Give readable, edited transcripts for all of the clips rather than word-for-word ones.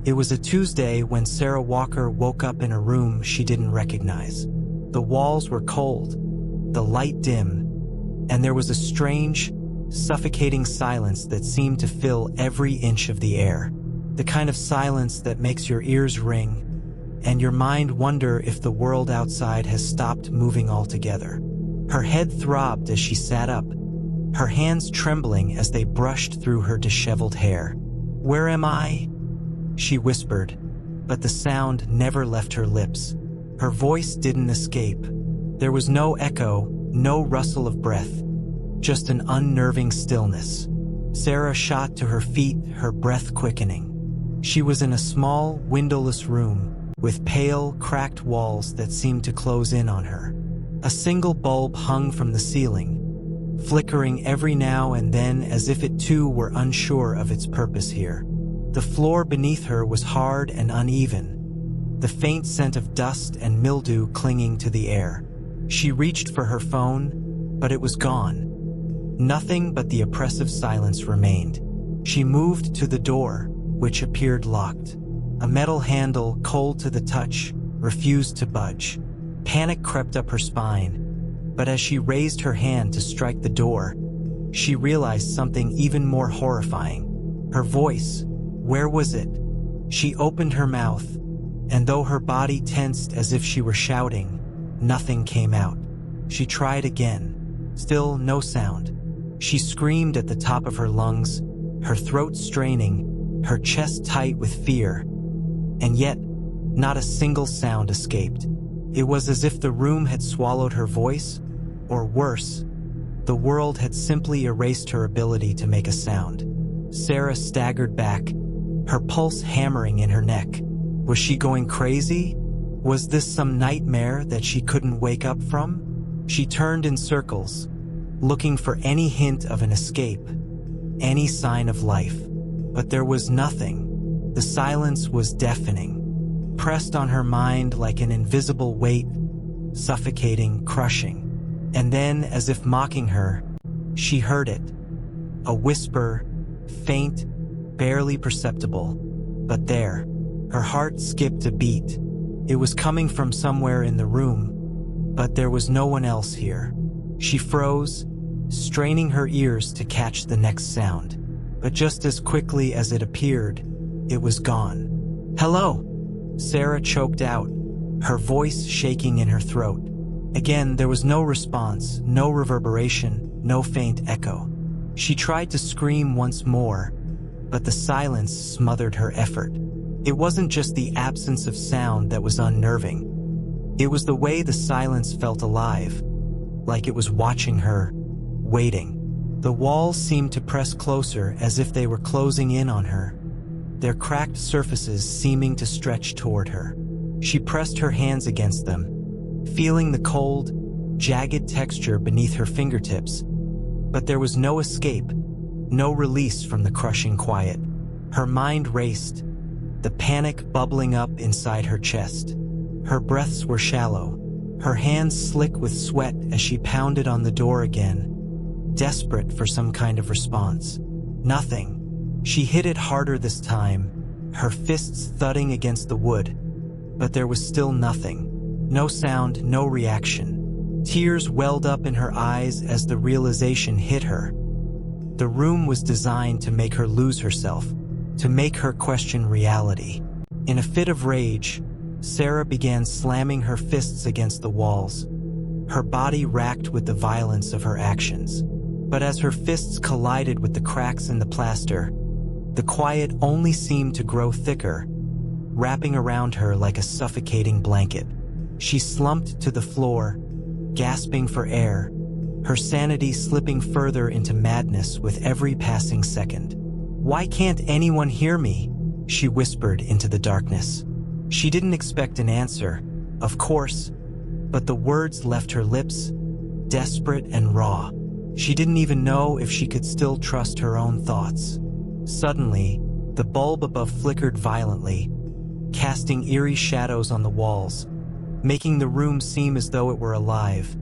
It was a Tuesday when Sarah Walker woke up in a room she didn't recognize. The walls were cold, the light dim, and there was a strange, suffocating silence that seemed to fill every inch of the air. The kind of silence that makes your ears ring and your mind wonder if the world outside has stopped moving altogether. Her head throbbed as she sat up, her hands trembling as they brushed through her disheveled hair. "Where am I?" she whispered, but the sound never left her lips. Her voice didn't escape. There was no echo, no rustle of breath, just an unnerving stillness. Sarah shot to her feet, her breath quickening. She was in a small, windowless room, with pale, cracked walls that seemed to close in on her. A single bulb hung from the ceiling, flickering every now and then as if it too were unsure of its purpose here. The floor beneath her was hard and uneven, the faint scent of dust and mildew clinging to the air. She reached for her phone, but it was gone. Nothing but the oppressive silence remained. She moved to the door, which appeared locked. A metal handle, cold to the touch, refused to budge. Panic crept up her spine, but as she raised her hand to strike the door, she realized something even more horrifying. Her voice, where was it? She opened her mouth, and though her body tensed as if she were shouting, nothing came out. She tried again. Still no sound. She screamed at the top of her lungs, her throat straining, her chest tight with fear, and yet not a single sound escaped. It was as if the room had swallowed her voice, or worse, the world had simply erased her ability to make a sound. Sarah staggered back, her pulse hammering in her neck. Was she going crazy? Was this some nightmare that she couldn't wake up from? She turned in circles, looking for any hint of an escape, any sign of life. But there was nothing. The silence was deafening, pressed on her mind like an invisible weight, suffocating, crushing. And then, as if mocking her, she heard it. A whisper, faint, barely perceptible, but there. Her heart skipped a beat. It was coming from somewhere in the room, but there was no one else here. She froze, straining her ears to catch the next sound. But just as quickly as it appeared, it was gone. "Hello?" Sarah choked out, her voice shaking in her throat. Again, there was no response, no reverberation, no faint echo. She tried to scream once more, but the silence smothered her effort. It wasn't just the absence of sound that was unnerving. It was the way the silence felt alive, like it was watching her, waiting. The walls seemed to press closer as if they were closing in on her, their cracked surfaces seeming to stretch toward her. She pressed her hands against them, feeling the cold, jagged texture beneath her fingertips, but there was no escape, no release from the crushing quiet. Her mind raced, the panic bubbling up inside her chest. Her breaths were shallow, her hands slick with sweat as she pounded on the door again, desperate for some kind of response. Nothing. She hit it harder this time, her fists thudding against the wood, but there was still nothing. No sound, no reaction. Tears welled up in her eyes as the realization hit her. The room was designed to make her lose herself, to make her question reality. In a fit of rage, Sarah began slamming her fists against the walls, her body racked with the violence of her actions. But as her fists collided with the cracks in the plaster, the quiet only seemed to grow thicker, wrapping around her like a suffocating blanket. She slumped to the floor, gasping for air, her sanity slipping further into madness with every passing second. "Why can't anyone hear me?" she whispered into the darkness. She didn't expect an answer, of course, but the words left her lips, desperate and raw. She didn't even know if she could still trust her own thoughts. Suddenly, the bulb above flickered violently, casting eerie shadows on the walls, making the room seem as though it were alive,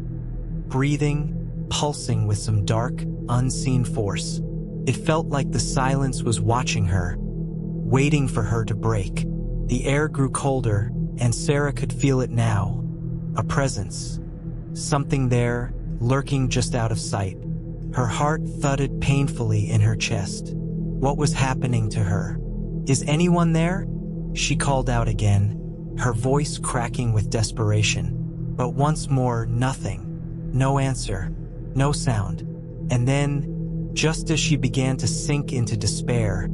breathing, pulsing with some dark, unseen force. It felt like the silence was watching her, waiting for her to break. The air grew colder, and Sarah could feel it now. A presence. Something there, lurking just out of sight. Her heart thudded painfully in her chest. What was happening to her? "Is anyone there?" she called out again, her voice cracking with desperation. But once more, nothing. No answer. No sound. And then, just as she began to sink into despair,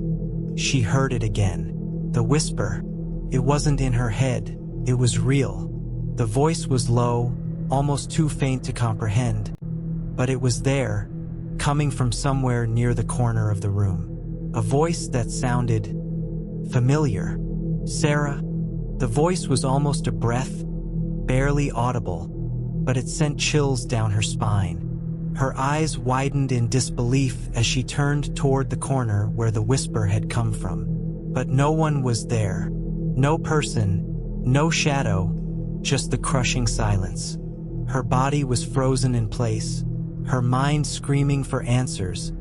she heard it again. The whisper. It wasn't in her head. It was real. The voice was low, almost too faint to comprehend. But it was there, coming from somewhere near the corner of the room. A voice that sounded familiar. "Sarah." The voice was almost a breath, barely audible, but it sent chills down her spine. Her eyes widened in disbelief as she turned toward the corner where the whisper had come from. But no one was there. No person, no shadow, just the crushing silence. Her body was frozen in place, her mind screaming for answers,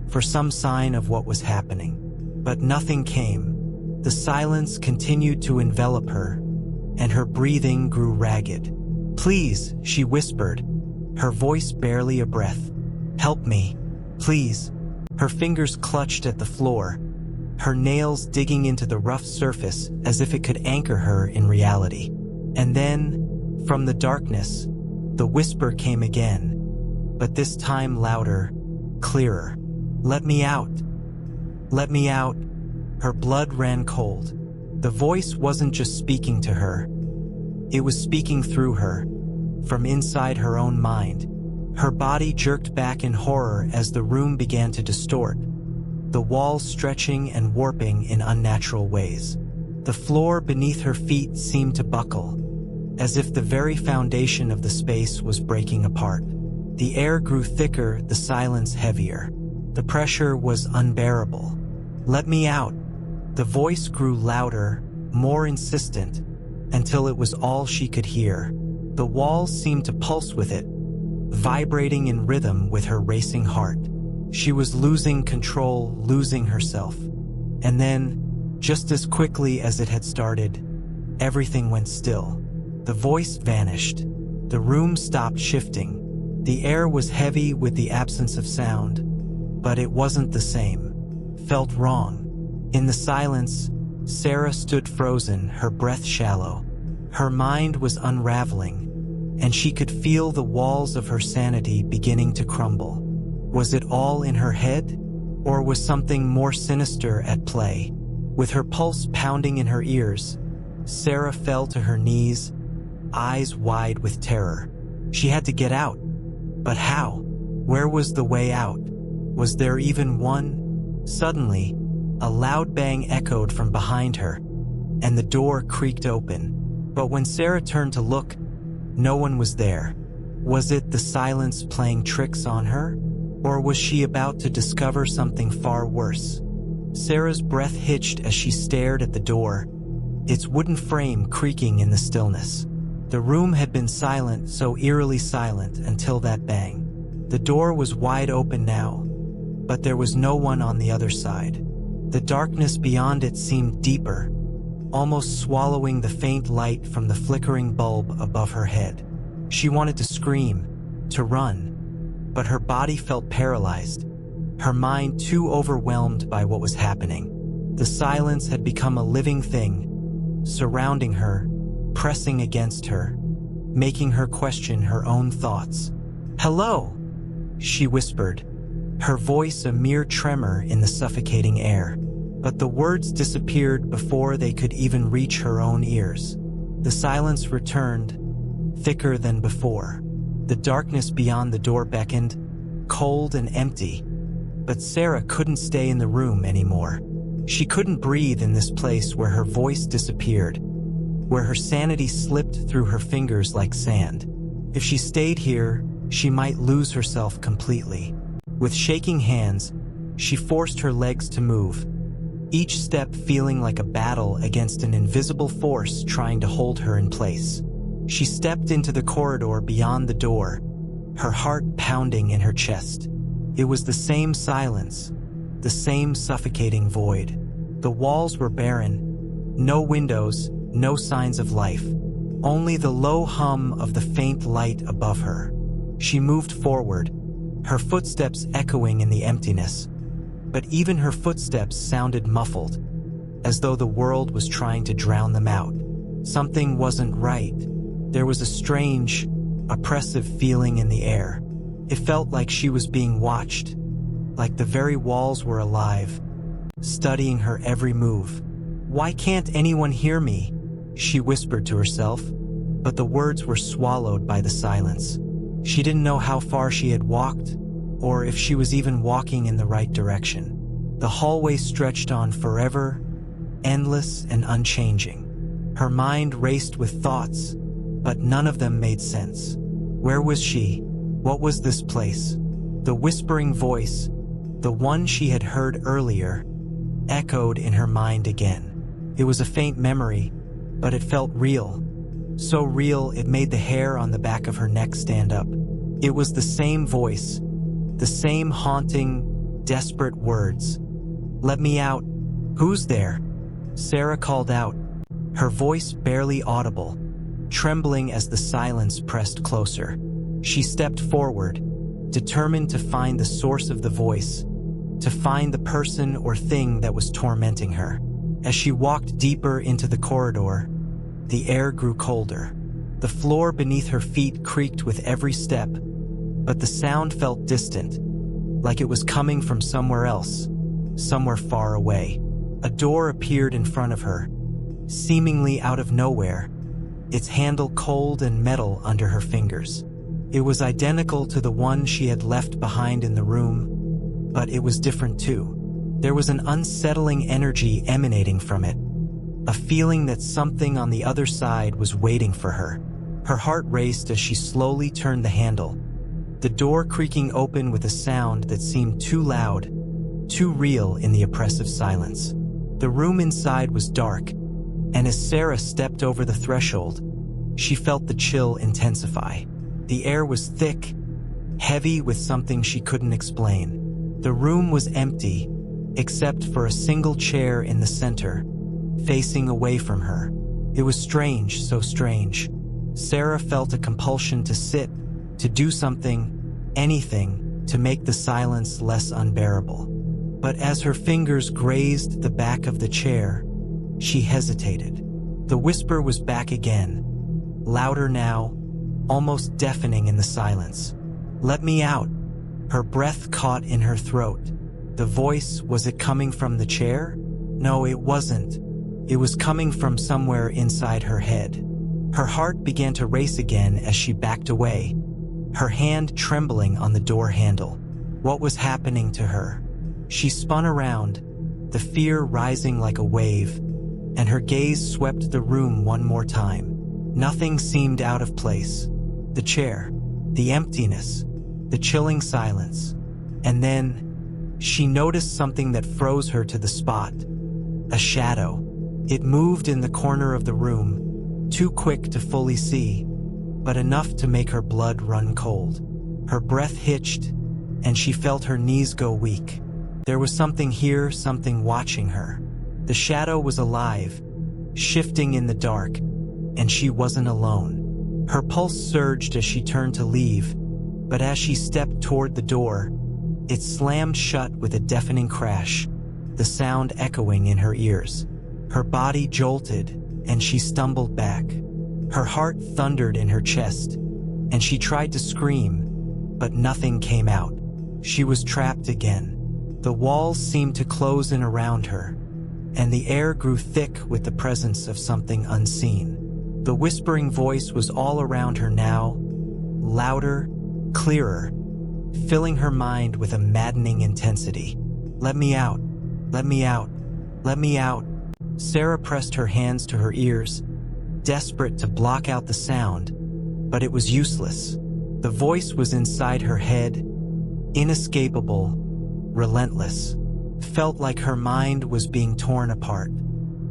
for some sign of what was happening. But nothing came. The silence continued to envelop her, and her breathing grew ragged. "Please," she whispered, her voice barely a breath. "Help me, please." Her fingers clutched at the floor, her nails digging into the rough surface as if it could anchor her in reality. And then, from the darkness, the whisper came again, but this time louder, clearer. "Let me out. Let me out." Her blood ran cold. The voice wasn't just speaking to her. It was speaking through her, from inside her own mind. Her body jerked back in horror as the room began to distort, the walls stretching and warping in unnatural ways. The floor beneath her feet seemed to buckle, as if the very foundation of the space was breaking apart. The air grew thicker, the silence heavier. The pressure was unbearable. "Let me out." The voice grew louder, more insistent, until it was all she could hear. The walls seemed to pulse with it, vibrating in rhythm with her racing heart. She was losing control, losing herself. And then, just as quickly as it had started, everything went still. The voice vanished. The room stopped shifting. The air was heavy with the absence of sound, but it wasn't the same. Felt wrong. In the silence, Sarah stood frozen, her breath shallow. Her mind was unraveling, and she could feel the walls of her sanity beginning to crumble. Was it all in her head, or was something more sinister at play? With her pulse pounding in her ears, Sarah fell to her knees, eyes wide with terror. She had to get out. But how? Where was the way out? Was there even one? Suddenly, a loud bang echoed from behind her, and the door creaked open. But when Sarah turned to look, no one was there. Was it the silence playing tricks on her? Or was she about to discover something far worse? Sarah's breath hitched as she stared at the door, its wooden frame creaking in the stillness. The room had been silent, so eerily silent until that bang. The door was wide open now, but there was no one on the other side. The darkness beyond it seemed deeper, almost swallowing the faint light from the flickering bulb above her head. She wanted to scream, to run, but her body felt paralyzed, her mind too overwhelmed by what was happening. The silence had become a living thing, surrounding her, pressing against her, making her question her own thoughts. "Hello," she whispered, her voice a mere tremor in the suffocating air. But the words disappeared before they could even reach her own ears. The silence returned, thicker than before. The darkness beyond the door beckoned, cold and empty. But Sarah couldn't stay in the room anymore. She couldn't breathe in this place where her voice disappeared, where her sanity slipped through her fingers like sand. If she stayed here, she might lose herself completely. With shaking hands, she forced her legs to move, each step feeling like a battle against an invisible force trying to hold her in place. She stepped into the corridor beyond the door, her heart pounding in her chest. It was the same silence, the same suffocating void. The walls were barren, no windows, no signs of life, only the low hum of the faint light above her. She moved forward, her footsteps echoing in the emptiness. But even her footsteps sounded muffled, as though the world was trying to drown them out. Something wasn't right. There was a strange, oppressive feeling in the air. It felt like she was being watched, like the very walls were alive, studying her every move. "Why can't anyone hear me?" she whispered to herself, but the words were swallowed by the silence. She didn't know how far she had walked, or if she was even walking in the right direction. The hallway stretched on forever, endless and unchanging. Her mind raced with thoughts, but none of them made sense. Where was she? What was this place? The whispering voice, the one she had heard earlier, echoed in her mind again. It was a faint memory, but it felt real. So real it made the hair on the back of her neck stand up. It was the same voice, the same haunting, desperate words. "Let me out. Who's there?" Sarah called out, her voice barely audible, trembling as the silence pressed closer. She stepped forward, determined to find the source of the voice, to find the person or thing that was tormenting her. As she walked deeper into the corridor, the air grew colder. The floor beneath her feet creaked with every step, but the sound felt distant, like it was coming from somewhere else, somewhere far away. A door appeared in front of her, seemingly out of nowhere, its handle cold and metal under her fingers. It was identical to the one she had left behind in the room, but it was different too. There was an unsettling energy emanating from it, a feeling that something on the other side was waiting for her. Her heart raced as she slowly turned the handle, the door creaking open with a sound that seemed too loud, too real in the oppressive silence. The room inside was dark, and as Sarah stepped over the threshold, she felt the chill intensify. The air was thick, heavy with something she couldn't explain. The room was empty, except for a single chair in the center, facing away from her. It was strange, so strange. Sarah felt a compulsion to sit, to do something, anything, to make the silence less unbearable. But as her fingers grazed the back of the chair, she hesitated. The whisper was back again, louder now, almost deafening in the silence. "Let me out." Her breath caught in her throat. The voice, was it coming from the chair? No, it wasn't. It was coming from somewhere inside her head. Her heart began to race again as she backed away, her hand trembling on the door handle. What was happening to her? She spun around, the fear rising like a wave, and her gaze swept the room one more time. Nothing seemed out of place. The chair, the emptiness, the chilling silence. And then, she noticed something that froze her to the spot. A shadow. It moved in the corner of the room, too quick to fully see, but enough to make her blood run cold. Her breath hitched, and she felt her knees go weak. There was something here, something watching her. The shadow was alive, shifting in the dark, and she wasn't alone. Her pulse surged as she turned to leave, but as she stepped toward the door, it slammed shut with a deafening crash, the sound echoing in her ears. Her body jolted, and she stumbled back. Her heart thundered in her chest, and she tried to scream, but nothing came out. She was trapped again. The walls seemed to close in around her, and the air grew thick with the presence of something unseen. The whispering voice was all around her now, louder, clearer, filling her mind with a maddening intensity. "Let me out. Let me out. Let me out." Sarah pressed her hands to her ears, desperate to block out the sound, but it was useless. The voice was inside her head, inescapable, relentless. Felt like her mind was being torn apart.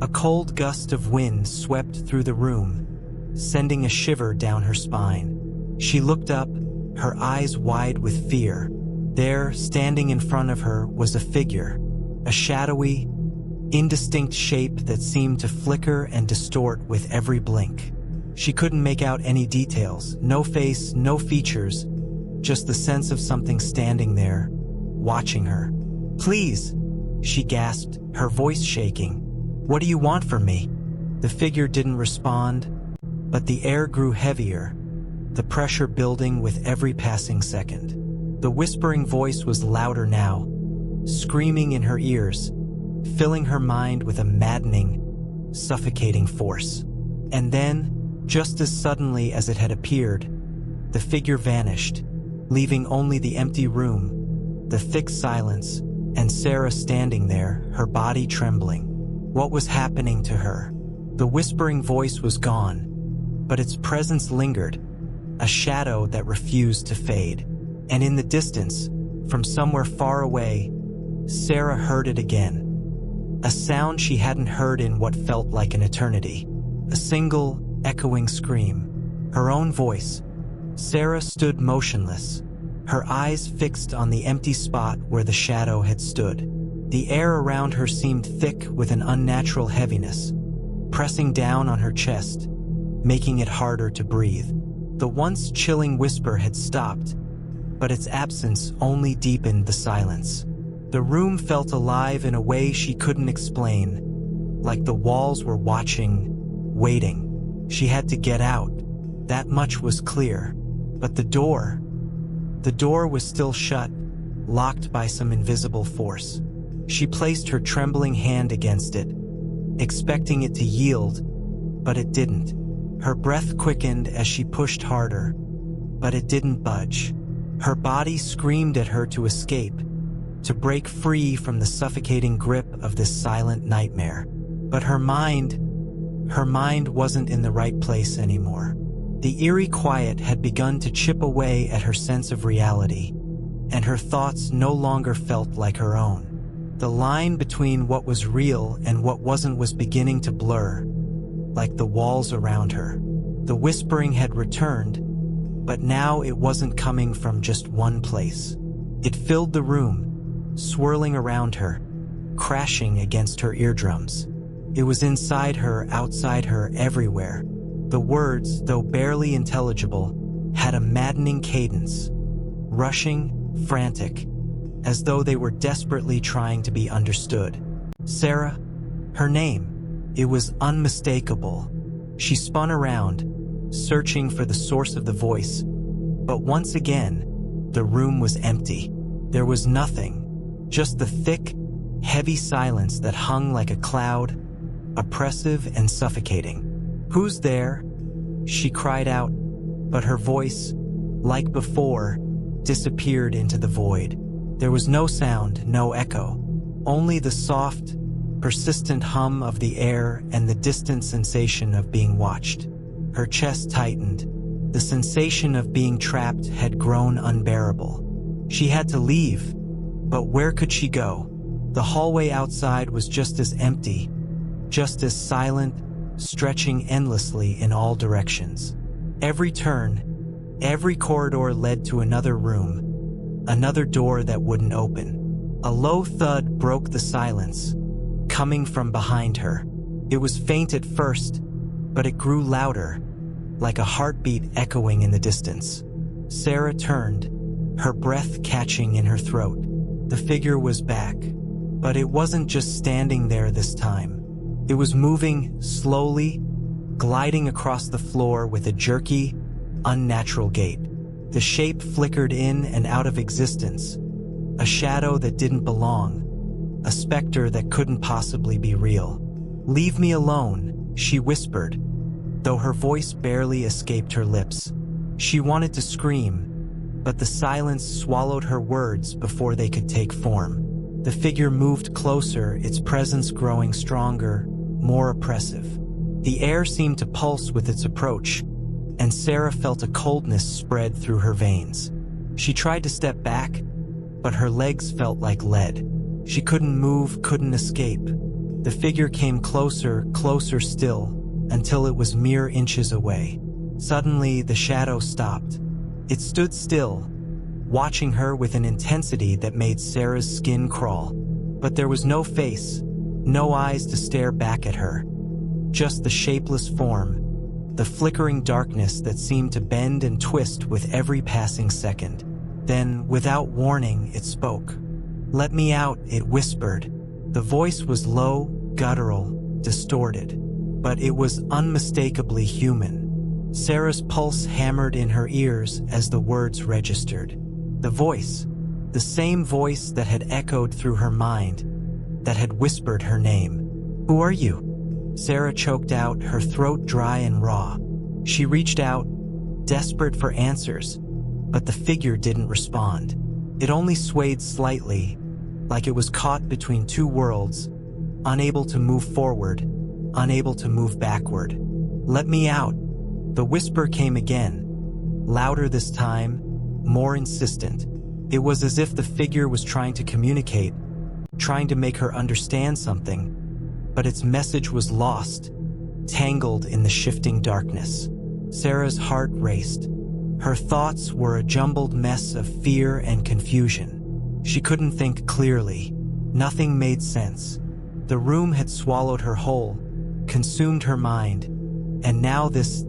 A cold gust of wind swept through the room, sending a shiver down her spine. She looked up, her eyes wide with fear. There, standing in front of her, was a figure, a shadowy, indistinct shape that seemed to flicker and distort with every blink. She couldn't make out any details, no face, no features, just the sense of something standing there, watching her. "Please," she gasped, her voice shaking. "What do you want from me?" The figure didn't respond, but the air grew heavier, the pressure building with every passing second. The whispering voice was louder now, screaming in her ears, filling her mind with a maddening, suffocating force. And then, just as suddenly as it had appeared, the figure vanished, leaving only the empty room, the thick silence, and Sarah standing there, her body trembling. What was happening to her? The whispering voice was gone, but its presence lingered, a shadow that refused to fade. And in the distance, from somewhere far away, Sarah heard it again. A sound she hadn't heard in what felt like an eternity. A single, echoing scream. Her own voice. Sarah stood motionless, her eyes fixed on the empty spot where the shadow had stood. The air around her seemed thick with an unnatural heaviness, pressing down on her chest, making it harder to breathe. The once chilling whisper had stopped, but its absence only deepened the silence. The room felt alive in a way she couldn't explain, like the walls were watching, waiting. She had to get out, that much was clear. But the door was still shut, locked by some invisible force. She placed her trembling hand against it, expecting it to yield, but it didn't. Her breath quickened as she pushed harder, but it didn't budge. Her body screamed at her to escape, to break free from the suffocating grip of this silent nightmare. But her mind wasn't in the right place anymore. The eerie quiet had begun to chip away at her sense of reality, and her thoughts no longer felt like her own. The line between what was real and what wasn't was beginning to blur, like the walls around her. The whispering had returned, but now it wasn't coming from just one place. It filled the room, swirling around her, crashing against her eardrums. It was inside her, outside her, everywhere. The words, though barely intelligible, had a maddening cadence, rushing, frantic, as though they were desperately trying to be understood. Sarah, her name, it was unmistakable. She spun around, searching for the source of the voice, but once again, the room was empty. There was nothing, just the thick, heavy silence that hung like a cloud, oppressive and suffocating. "Who's there?" she cried out, but her voice, like before, disappeared into the void. There was no sound, no echo, only the soft, persistent hum of the air and the distant sensation of being watched. Her chest tightened. The sensation of being trapped had grown unbearable. She had to leave, but where could she go? The hallway outside was just as empty, just as silent, stretching endlessly in all directions. Every turn, every corridor led to another room, another door that wouldn't open. A low thud broke the silence, coming from behind her. It was faint at first, but it grew louder, like a heartbeat echoing in the distance. Sarah turned, her breath catching in her throat. The figure was back, but it wasn't just standing there this time. It was moving slowly, gliding across the floor with a jerky, unnatural gait. The shape flickered in and out of existence, a shadow that didn't belong, a specter that couldn't possibly be real. "Leave me alone," she whispered, though her voice barely escaped her lips. She wanted to scream, but the silence swallowed her words before they could take form. The figure moved closer, its presence growing stronger, more oppressive. The air seemed to pulse with its approach, and Sarah felt a coldness spread through her veins. She tried to step back, but her legs felt like lead. She couldn't move, couldn't escape. The figure came closer, closer still, until it was mere inches away. Suddenly, the shadow stopped. It stood still, watching her with an intensity that made Sarah's skin crawl. But there was no face, No eyes to stare back at her. Just the shapeless form, the flickering darkness that seemed to bend and twist with every passing second. Then, without warning, it spoke. "Let me out," it whispered. The voice was low, guttural, distorted, but it was unmistakably human. Sarah's pulse hammered in her ears as the words registered. The voice, the same voice that had echoed through her mind, that had whispered her name. "Who are you?" Sarah choked out, her throat dry and raw. She reached out, desperate for answers, but the figure didn't respond. It only swayed slightly, like it was caught between two worlds, unable to move forward, unable to move backward. "Let me out." The whisper came again, louder this time, more insistent. It was as if the figure was trying to communicate, trying to make her understand something, but its message was lost, tangled in the shifting darkness. Sarah's heart raced. Her thoughts were a jumbled mess of fear and confusion. She couldn't think clearly. Nothing made sense. The room had swallowed her whole, consumed her mind, and now this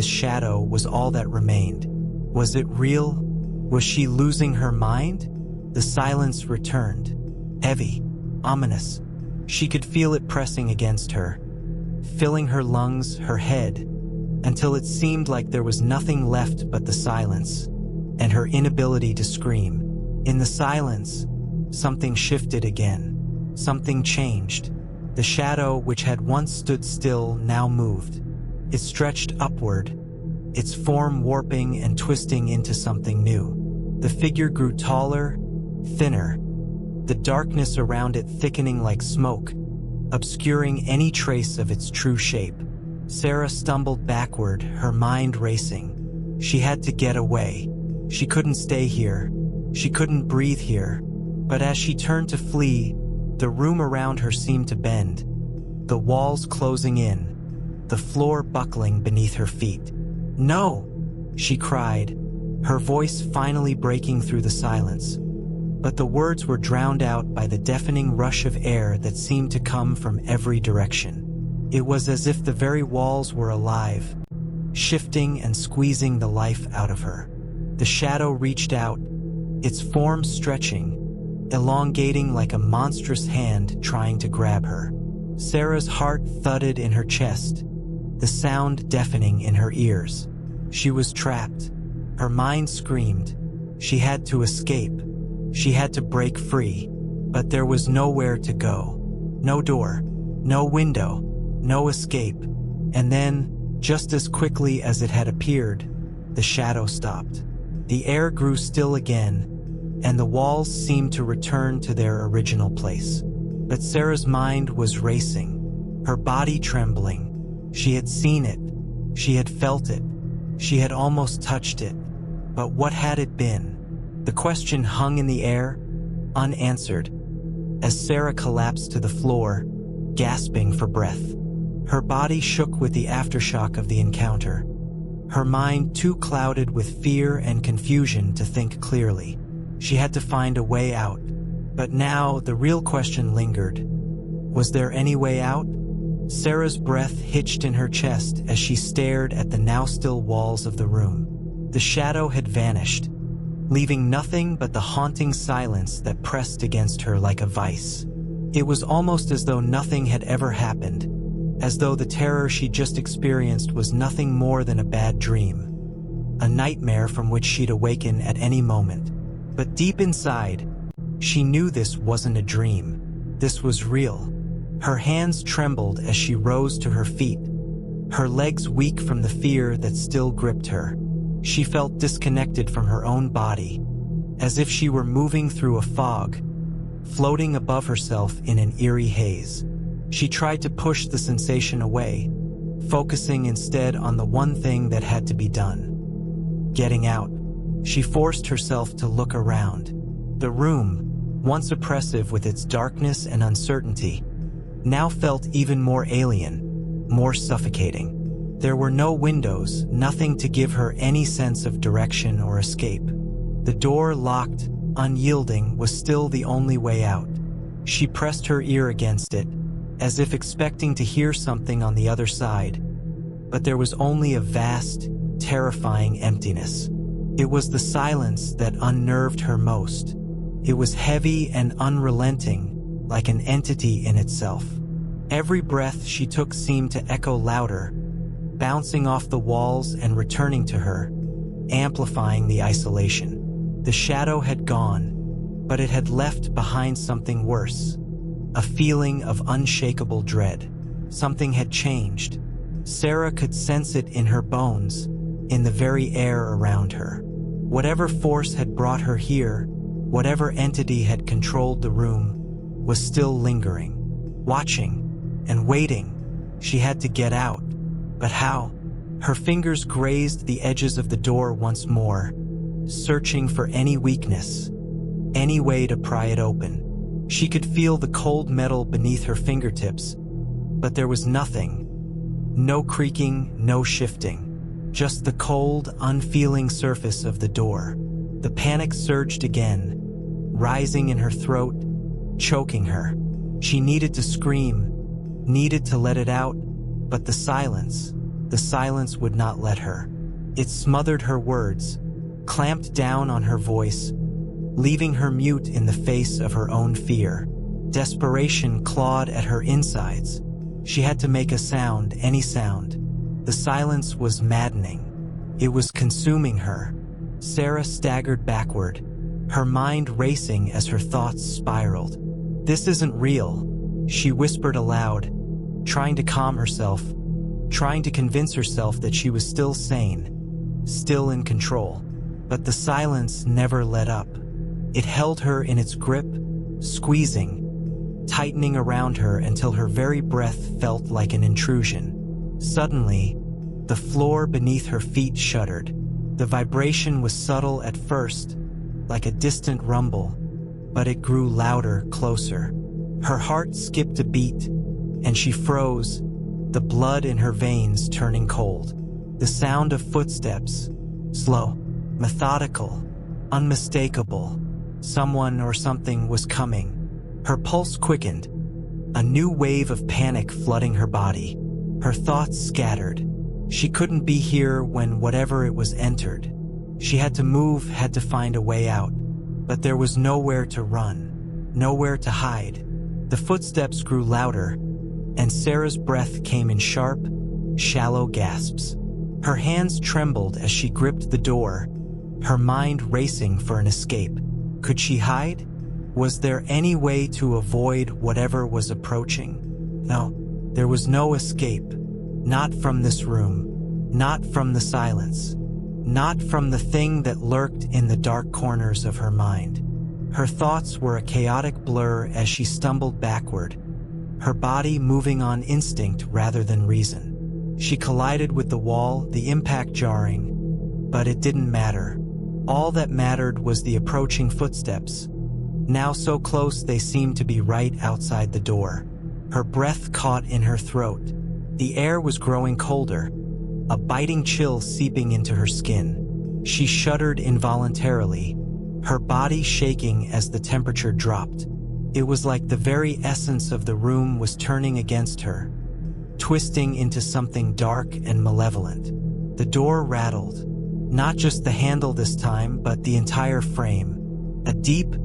shadow was all that remained. Was it real? Was she losing her mind? The silence returned, heavy, ominous. She could feel it pressing against her, filling her lungs, her head, until it seemed like there was nothing left but the silence, and her inability to scream. In the silence, something shifted again. Something changed. The shadow, which had once stood still, now moved. It stretched upward, its form warping and twisting into something new. The figure grew taller, thinner, the darkness around it thickening like smoke, obscuring any trace of its true shape. Sarah stumbled backward, her mind racing. She had to get away. She couldn't stay here. She couldn't breathe here. But as she turned to flee, the room around her seemed to bend, the walls closing in, the floor buckling beneath her feet. "No!" she cried, her voice finally breaking through the silence. But the words were drowned out by the deafening rush of air that seemed to come from every direction. It was as if the very walls were alive, shifting and squeezing the life out of her. The shadow reached out, its form stretching, elongating like a monstrous hand trying to grab her. Sarah's heart thudded in her chest, the sound deafening in her ears. She was trapped. Her mind screamed. She had to escape. She had to break free. But there was nowhere to go. No door, no window, no escape. And then, just as quickly as it had appeared, the shadow stopped. The air grew still again, and the walls seemed to return to their original place. But Sarah's mind was racing, her body trembling. She had seen it. She had felt it. She had almost touched it. But what had it been? The question hung in the air, unanswered, as Sarah collapsed to the floor, gasping for breath. Her body shook with the aftershock of the encounter, her mind too clouded with fear and confusion to think clearly. She had to find a way out. But now the real question lingered. Was there any way out? Sarah's breath hitched in her chest as she stared at the now still walls of the room. The shadow had vanished, leaving nothing but the haunting silence that pressed against her like a vice. It was almost as though nothing had ever happened, as though the terror she just experienced was nothing more than a bad dream, a nightmare from which she'd awaken at any moment. But deep inside, she knew this wasn't a dream. This was real. Her hands trembled as she rose to her feet, her legs weak from the fear that still gripped her. She felt disconnected from her own body, as if she were moving through a fog, floating above herself in an eerie haze. She tried to push the sensation away, focusing instead on the one thing that had to be done: getting out. She forced herself to look around. The room, once oppressive with its darkness and uncertainty, now felt even more alien, more suffocating. There were no windows, nothing to give her any sense of direction or escape. The door, locked, unyielding, was still the only way out. She pressed her ear against it, as if expecting to hear something on the other side, but there was only a vast, terrifying emptiness. It was the silence that unnerved her most. It was heavy and unrelenting, like an entity in itself. Every breath she took seemed to echo louder, bouncing off the walls and returning to her, amplifying the isolation. The shadow had gone, but it had left behind something worse, a feeling of unshakable dread. Something had changed. Sarah could sense it in her bones, in the very air around her. Whatever force had brought her here, whatever entity had controlled the room, was still lingering, watching and waiting. She had to get out. But how? Her fingers grazed the edges of the door once more, searching for any weakness, any way to pry it open. She could feel the cold metal beneath her fingertips, but there was nothing. No creaking, no shifting. Just the cold, unfeeling surface of the door. The panic surged again, rising in her throat, choking her. She needed to scream, needed to let it out, but the silence would not let her. It smothered her words, clamped down on her voice, leaving her mute in the face of her own fear. Desperation clawed at her insides. She had to make a sound, any sound. The silence was maddening. It was consuming her. Sarah staggered backward, her mind racing as her thoughts spiraled. "This isn't real," she whispered aloud, trying to calm herself, trying to convince herself that she was still sane, still in control. But the silence never let up. It held her in its grip, squeezing, tightening around her until her very breath felt like an intrusion. Suddenly, the floor beneath her feet shuddered. The vibration was subtle at first, like a distant rumble, but it grew louder, closer. Her heart skipped a beat, and she froze, the blood in her veins turning cold. The sound of footsteps, slow, methodical, unmistakable. Someone or something was coming. Her pulse quickened, a new wave of panic flooding her body. Her thoughts scattered. She couldn't be here when whatever it was entered. She had to move, had to find a way out. But there was nowhere to run, nowhere to hide. The footsteps grew louder, and Sarah's breath came in sharp, shallow gasps. Her hands trembled as she gripped the door, her mind racing for an escape. Could she hide? Was there any way to avoid whatever was approaching? No, there was no escape. Not from this room. Not from the silence. Not from the thing that lurked in the dark corners of her mind. Her thoughts were a chaotic blur as she stumbled backward, her body moving on instinct rather than reason. She collided with the wall, the impact jarring, but it didn't matter. All that mattered was the approaching footsteps. Now so close they seemed to be right outside the door. Her breath caught in her throat. The air was growing colder, a biting chill seeping into her skin. She shuddered involuntarily, her body shaking as the temperature dropped. It was like the very essence of the room was turning against her, twisting into something dark and malevolent. The door rattled, not just the handle this time, but the entire frame. A deep,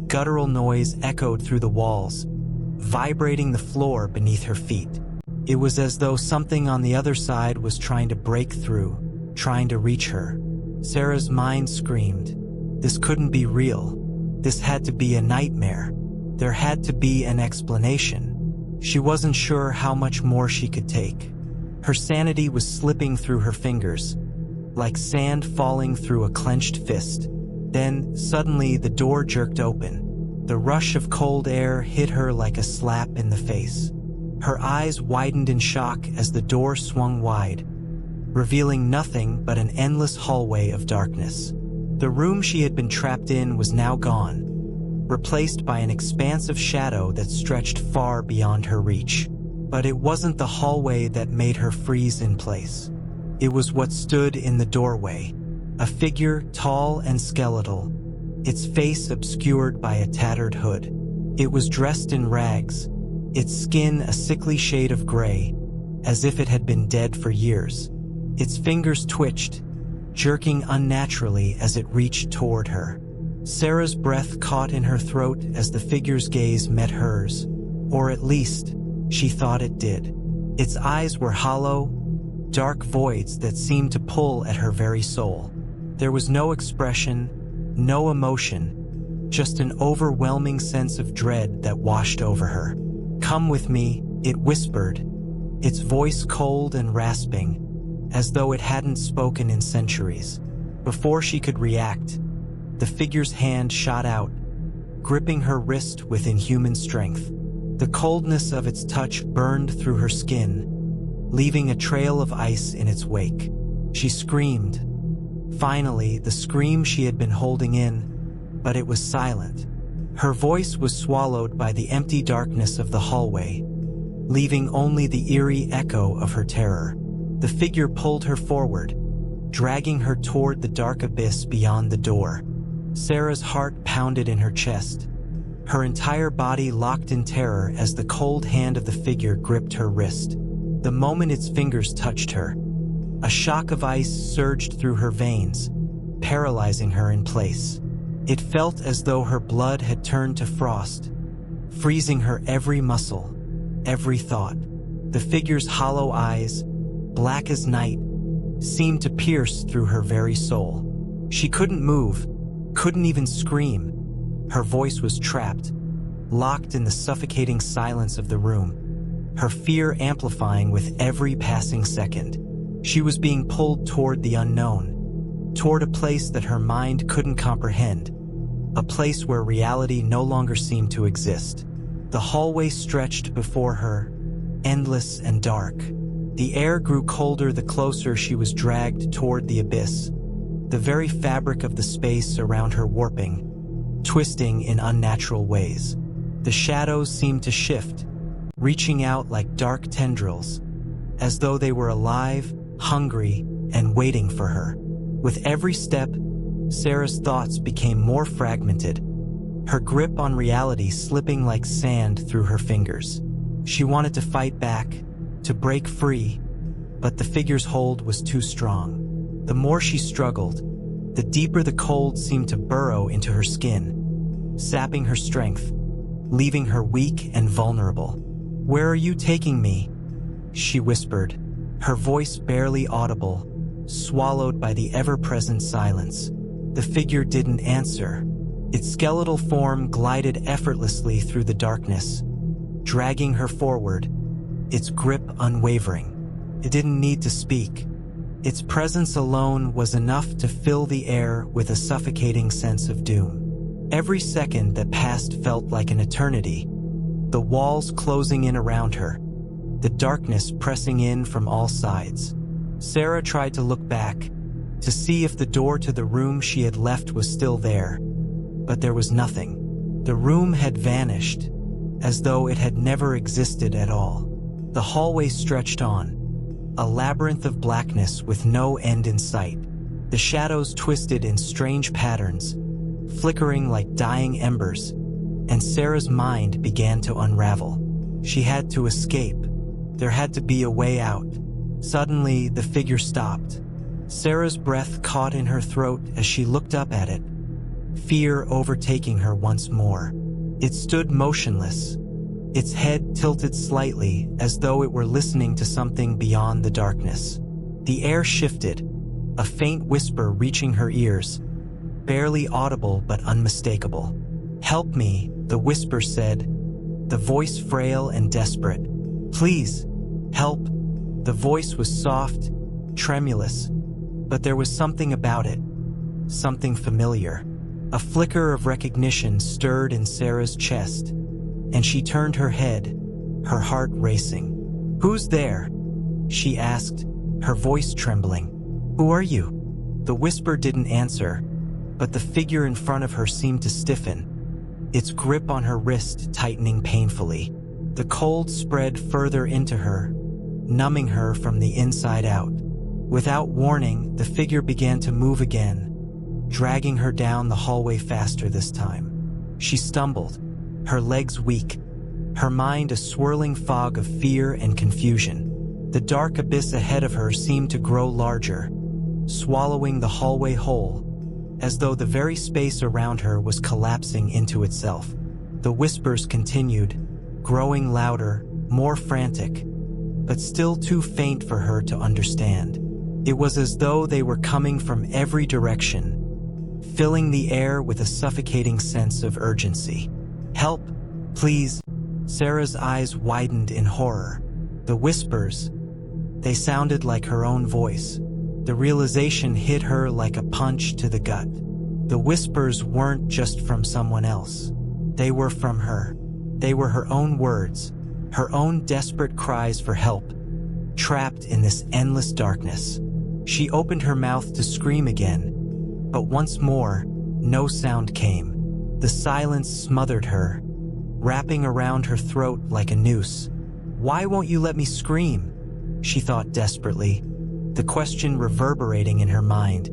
guttural noise echoed through the walls, vibrating the floor beneath her feet. It was as though something on the other side was trying to break through, trying to reach her. Sarah's mind screamed. This couldn't be real. This had to be a nightmare. There had to be an explanation. She wasn't sure how much more she could take. Her sanity was slipping through her fingers, like sand falling through a clenched fist. Then, suddenly, the door jerked open. The rush of cold air hit her like a slap in the face. Her eyes widened in shock as the door swung wide, revealing nothing but an endless hallway of darkness. The room she had been trapped in was now gone, replaced by an expanse of shadow that stretched far beyond her reach. But it wasn't the hallway that made her freeze in place. It was what stood in the doorway, a figure tall and skeletal, its face obscured by a tattered hood. It was dressed in rags, its skin a sickly shade of gray, as if it had been dead for years. Its fingers twitched, jerking unnaturally as it reached toward her. Sarah's breath caught in her throat as the figure's gaze met hers, or at least, she thought it did. Its eyes were hollow, dark voids that seemed to pull at her very soul. There was no expression, no emotion, just an overwhelming sense of dread that washed over her. "Come with me," it whispered, its voice cold and rasping, as though it hadn't spoken in centuries. Before she could react, the figure's hand shot out, gripping her wrist with inhuman strength. The coldness of its touch burned through her skin, leaving a trail of ice in its wake. She screamed. Finally, the scream she had been holding in, but it was silent. Her voice was swallowed by the empty darkness of the hallway, leaving only the eerie echo of her terror. The figure pulled her forward, dragging her toward the dark abyss beyond the door. Sarah's heart pounded in her chest, her entire body locked in terror as the cold hand of the figure gripped her wrist. The moment its fingers touched her, a shock of ice surged through her veins, paralyzing her in place. It felt as though her blood had turned to frost, freezing her every muscle, every thought. The figure's hollow eyes, black as night, seemed to pierce through her very soul. She couldn't move, couldn't even scream. Her voice was trapped, locked in the suffocating silence of the room, her fear amplifying with every passing second. She was being pulled toward the unknown, toward a place that her mind couldn't comprehend, a place where reality no longer seemed to exist. The hallway stretched before her, endless and dark. The air grew colder the closer she was dragged toward the abyss, the very fabric of the space around her warping, twisting in unnatural ways. The shadows seemed to shift, reaching out like dark tendrils, as though they were alive, hungry, and waiting for her. With every step, Sarah's thoughts became more fragmented, her grip on reality slipping like sand through her fingers. She wanted to fight back, to break free, but the figure's hold was too strong. The more she struggled, the deeper the cold seemed to burrow into her skin, sapping her strength, leaving her weak and vulnerable. "Where are you taking me?" she whispered, her voice barely audible, swallowed by the ever-present silence. The figure didn't answer. Its skeletal form glided effortlessly through the darkness, dragging her forward, its grip unwavering. It didn't need to speak. Its presence alone was enough to fill the air with a suffocating sense of doom. Every second that passed felt like an eternity, the walls closing in around her, the darkness pressing in from all sides. Sarah tried to look back, to see if the door to the room she had left was still there, but there was nothing. The room had vanished, as though it had never existed at all. The hallway stretched on, a labyrinth of blackness with no end in sight. The shadows twisted in strange patterns, flickering like dying embers, and Sarah's mind began to unravel. She had to escape. There had to be a way out. Suddenly, the figure stopped. Sarah's breath caught in her throat as she looked up at it, fear overtaking her once more. It stood motionless, its head tilted slightly as though it were listening to something beyond the darkness. The air shifted, a faint whisper reaching her ears, barely audible but unmistakable. "Help me," the whisper said, the voice frail and desperate. "Please, help." The voice was soft, tremulous, but there was something about it, something familiar. A flicker of recognition stirred in Sarah's chest, and she turned her head, her heart racing. "Who's there?" she asked, her voice trembling. "Who are you?" The whisper didn't answer, but the figure in front of her seemed to stiffen, its grip on her wrist tightening painfully. The cold spread further into her, numbing her from the inside out. Without warning, the figure began to move again, dragging her down the hallway faster this time. She stumbled, her legs weak, her mind a swirling fog of fear and confusion. The dark abyss ahead of her seemed to grow larger, swallowing the hallway whole, as though the very space around her was collapsing into itself. The whispers continued, growing louder, more frantic, but still too faint for her to understand. It was as though they were coming from every direction, filling the air with a suffocating sense of urgency. "Help, please." Sarah's eyes widened in horror. The whispers, they sounded like her own voice. The realization hit her like a punch to the gut. The whispers weren't just from someone else. They were from her. They were her own words, her own desperate cries for help, trapped in this endless darkness. She opened her mouth to scream again, but once more, no sound came. The silence smothered her, wrapping around her throat like a noose. "Why won't you let me scream?" she thought desperately, the question reverberating in her mind.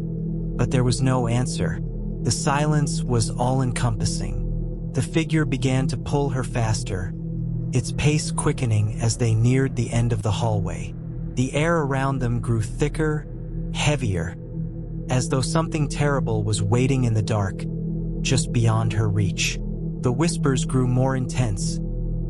But there was no answer. The silence was all-encompassing. The figure began to pull her faster, its pace quickening as they neared the end of the hallway. The air around them grew thicker, heavier, as though something terrible was waiting in the dark, just beyond her reach. The whispers grew more intense,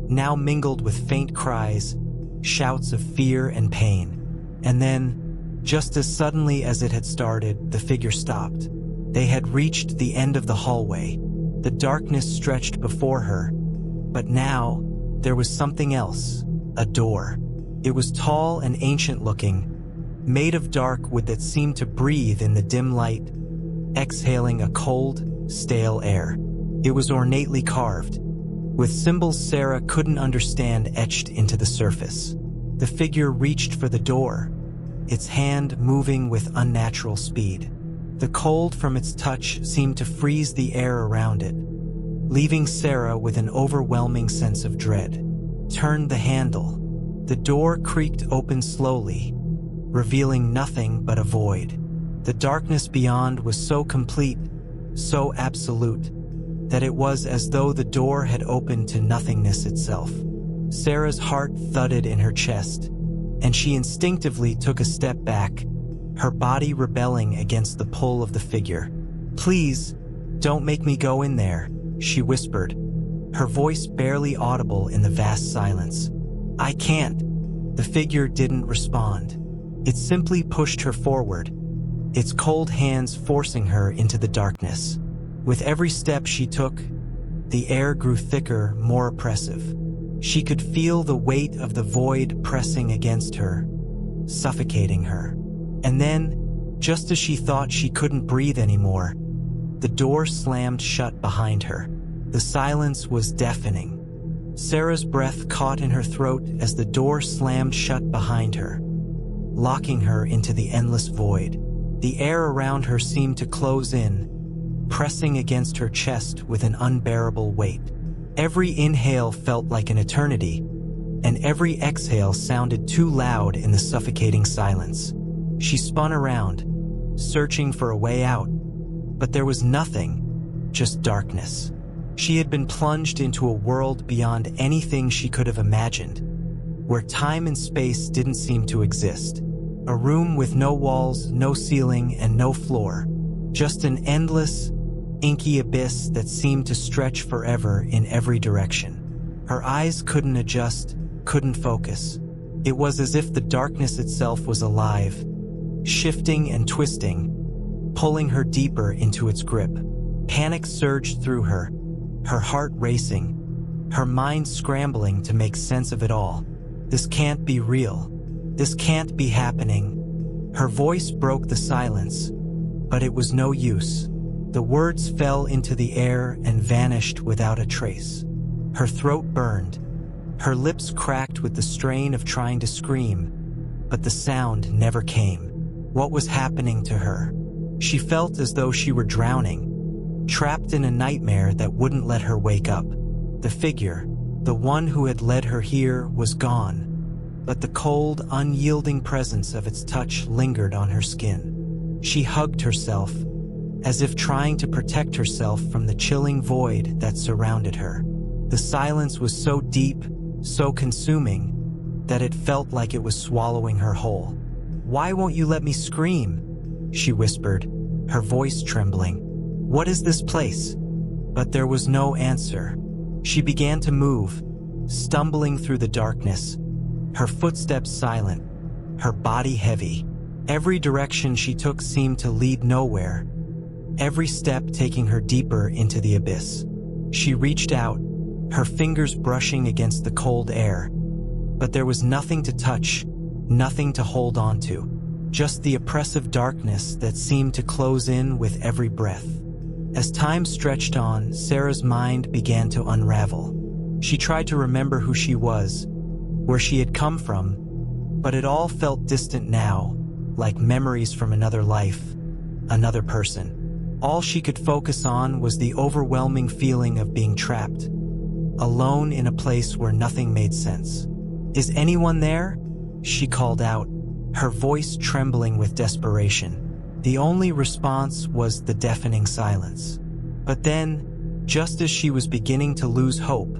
now mingled with faint cries, shouts of fear and pain. And then, just as suddenly as it had started, the figure stopped. They had reached the end of the hallway. The darkness stretched before her, but now there was something else, a door. It was tall and ancient-looking, made of dark wood that seemed to breathe in the dim light, exhaling a cold, stale air. It was ornately carved, with symbols Sarah couldn't understand etched into the surface. The figure reached for the door, its hand moving with unnatural speed. The cold from its touch seemed to freeze the air around it, leaving Sarah with an overwhelming sense of dread. Turned the handle. The door creaked open slowly, revealing nothing but a void. The darkness beyond was so complete, so absolute, that it was as though the door had opened to nothingness itself. Sarah's heart thudded in her chest, and she instinctively took a step back, her body rebelling against the pull of the figure. "Please, don't make me go in there," she whispered, her voice barely audible in the vast silence. "I can't." The figure didn't respond. It simply pushed her forward, its cold hands forcing her into the darkness. With every step she took, the air grew thicker, more oppressive. She could feel the weight of the void pressing against her, suffocating her. And then, just as she thought she couldn't breathe anymore, the door slammed shut behind her. The silence was deafening. Sarah's breath caught in her throat as the door slammed shut behind her, locking her into the endless void. The air around her seemed to close in, pressing against her chest with an unbearable weight. Every inhale felt like an eternity, and every exhale sounded too loud in the suffocating silence. She spun around, searching for a way out, but there was nothing, just darkness. She had been plunged into a world beyond anything she could have imagined, where time and space didn't seem to exist. A room with no walls, no ceiling, and no floor. Just an endless, inky abyss that seemed to stretch forever in every direction. Her eyes couldn't adjust, couldn't focus. It was as if the darkness itself was alive, shifting and twisting, pulling her deeper into its grip. Panic surged through her, her heart racing, her mind scrambling to make sense of it all. This can't be real. This can't be happening. Her voice broke the silence, but it was no use. The words fell into the air and vanished without a trace. Her throat burned, her lips cracked with the strain of trying to scream, but the sound never came. What was happening to her? She felt as though she were drowning, trapped in a nightmare that wouldn't let her wake up. The figure, the one who had led her here, was gone, but the cold, unyielding presence of its touch lingered on her skin. She hugged herself, as if trying to protect herself from the chilling void that surrounded her. The silence was so deep, so consuming, that it felt like it was swallowing her whole. "Why won't you let me scream?" she whispered, her voice trembling. "What is this place?" But there was no answer. She began to move, stumbling through the darkness, her footsteps silent, her body heavy. Every direction she took seemed to lead nowhere, every step taking her deeper into the abyss. She reached out, her fingers brushing against the cold air, but there was nothing to touch, nothing to hold on to, just the oppressive darkness that seemed to close in with every breath. As time stretched on, Sarah's mind began to unravel. She tried to remember who she was, where she had come from, but it all felt distant now, like memories from another life, another person. All she could focus on was the overwhelming feeling of being trapped, alone in a place where nothing made sense. "Is anyone there?" she called out, her voice trembling with desperation. The only response was the deafening silence. But then, just as she was beginning to lose hope,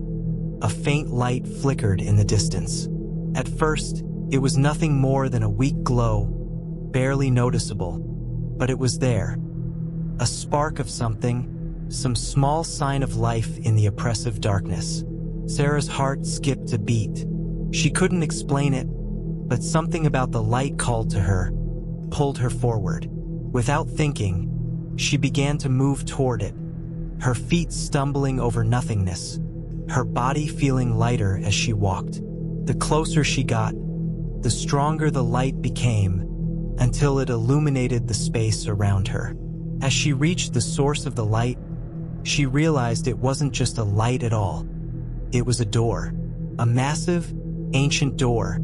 a faint light flickered in the distance. At first, it was nothing more than a weak glow, barely noticeable, but it was there. A spark of something, some small sign of life in the oppressive darkness. Sarah's heart skipped a beat. She couldn't explain it, but something about the light called to her, pulled her forward. Without thinking, she began to move toward it, her feet stumbling over nothingness, her body feeling lighter as she walked. The closer she got, the stronger the light became, until it illuminated the space around her. As she reached the source of the light, she realized it wasn't just a light at all. It was a door, a massive, ancient door,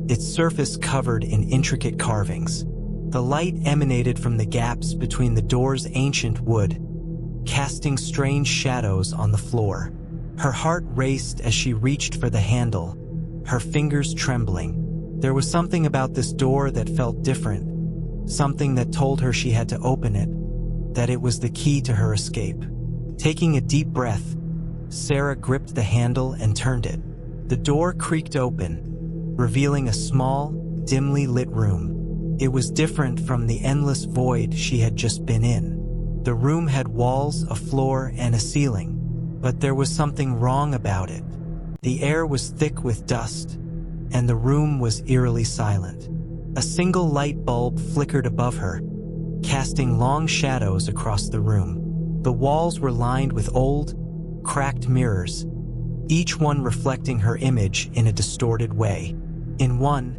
its surface covered in intricate carvings. The light emanated from the gaps between the door's ancient wood, casting strange shadows on the floor. Her heart raced as she reached for the handle, her fingers trembling. There was something about this door that felt different, something that told her she had to open it, that it was the key to her escape. Taking a deep breath, Sarah gripped the handle and turned it. The door creaked open, revealing a small, dimly lit room. It was different from the endless void she had just been in. The room had walls, a floor, and a ceiling, but there was something wrong about it. The air was thick with dust, and the room was eerily silent. A single light bulb flickered above her, casting long shadows across the room. The walls were lined with old, cracked mirrors, each one reflecting her image in a distorted way. In one,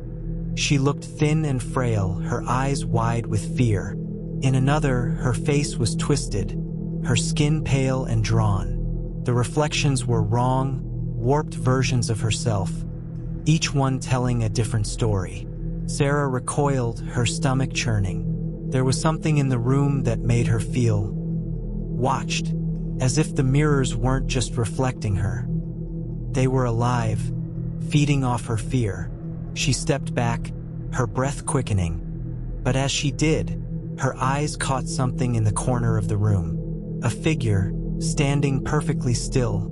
she looked thin and frail, her eyes wide with fear. In another, her face was twisted, her skin pale and drawn. The reflections were wrong, warped versions of herself, each one telling a different story. Sarah recoiled, her stomach churning. There was something in the room that made her feel watched, as if the mirrors weren't just reflecting her. They were alive, feeding off her fear. She stepped back, her breath quickening. But as she did, her eyes caught something in the corner of the room. A figure, standing perfectly still,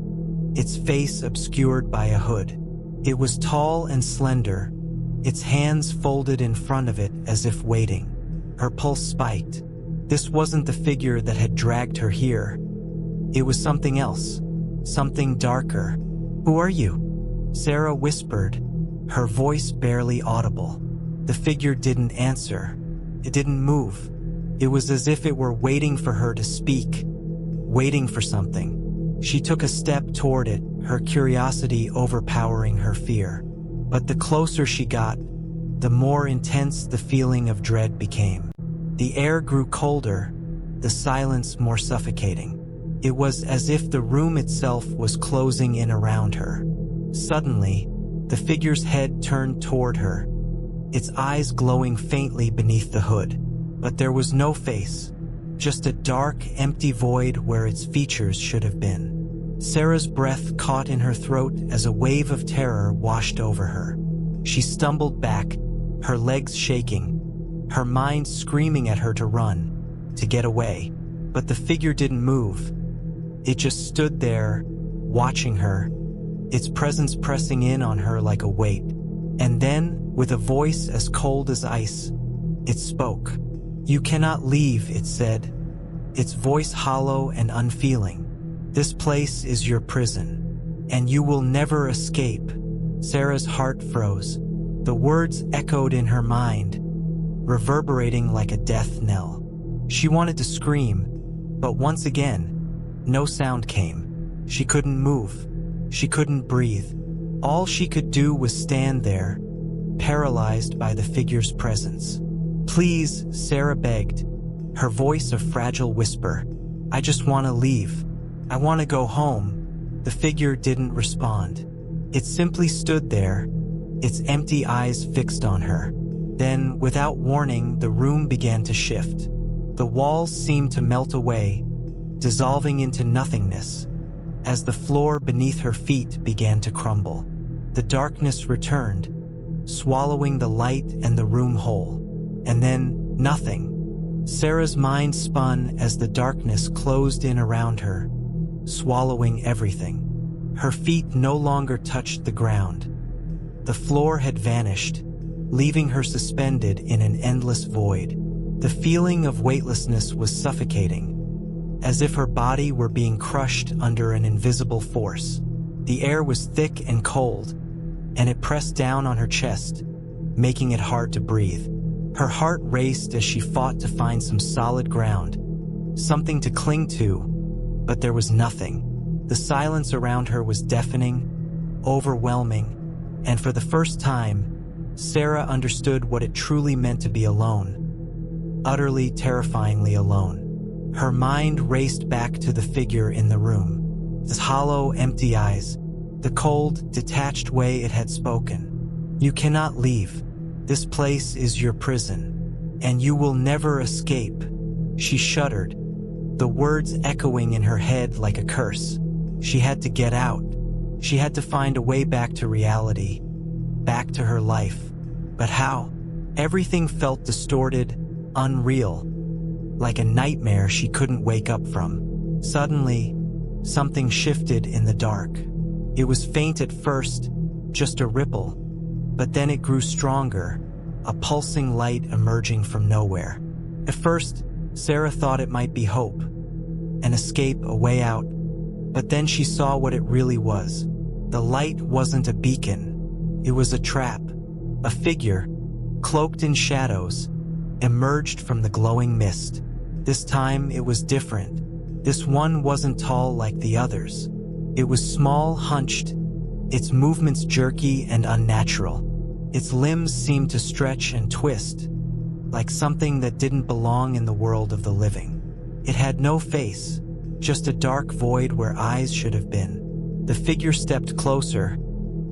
its face obscured by a hood. It was tall and slender, its hands folded in front of it as if waiting. Her pulse spiked. This wasn't the figure that had dragged her here. It was something else, something darker. "Who are you?" Sarah whispered, her voice barely audible. The figure didn't answer. It didn't move. It was as if it were waiting for her to speak, waiting for something. She took a step toward it, her curiosity overpowering her fear. But the closer she got, the more intense the feeling of dread became. The air grew colder, the silence more suffocating. It was as if the room itself was closing in around her. Suddenly, the figure's head turned toward her, its eyes glowing faintly beneath the hood. But there was no face, just a dark, empty void where its features should have been. Sarah's breath caught in her throat as a wave of terror washed over her. She stumbled back, her legs shaking, her mind screaming at her to run, to get away. But the figure didn't move. It just stood there, watching her, its presence pressing in on her like a weight. And then, with a voice as cold as ice, it spoke. "You cannot leave," it said, its voice hollow and unfeeling. "This place is your prison, and you will never escape." Sarah's heart froze. The words echoed in her mind, reverberating like a death knell. She wanted to scream, but once again, no sound came. She couldn't move. She couldn't breathe. All she could do was stand there, paralyzed by the figure's presence. "Please," Sarah begged, her voice a fragile whisper. "I just want to leave. I want to go home." The figure didn't respond. It simply stood there, its empty eyes fixed on her. Then, without warning, the room began to shift. The walls seemed to melt away, dissolving into nothingness, as the floor beneath her feet began to crumble. The darkness returned, swallowing the light and the room whole. And then, nothing. Sarah's mind spun as the darkness closed in around her, swallowing everything. Her feet no longer touched the ground. The floor had vanished, leaving her suspended in an endless void. The feeling of weightlessness was suffocating, as if her body were being crushed under an invisible force. The air was thick and cold, and it pressed down on her chest, making it hard to breathe. Her heart raced as she fought to find some solid ground, something to cling to, but there was nothing. The silence around her was deafening, overwhelming, and for the first time, Sarah understood what it truly meant to be alone. Utterly, terrifyingly alone. Her mind raced back to the figure in the room, its hollow, empty eyes, the cold, detached way it had spoken. "You cannot leave. This place is your prison, and you will never escape." She shuddered, the words echoing in her head like a curse. She had to get out. She had to find a way back to reality, back to her life. But how? Everything felt distorted, unreal, like a nightmare she couldn't wake up from. Suddenly, something shifted in the dark. It was faint at first, just a ripple, but then it grew stronger, a pulsing light emerging from nowhere. At first, Sarah thought it might be hope, an escape, a way out, but then she saw what it really was. The light wasn't a beacon, it was a trap. A figure, cloaked in shadows, emerged from the glowing mist. This time it was different. This one wasn't tall like the others. It was small, hunched, its movements jerky and unnatural. Its limbs seemed to stretch and twist, like something that didn't belong in the world of the living. It had no face, just a dark void where eyes should have been. The figure stepped closer,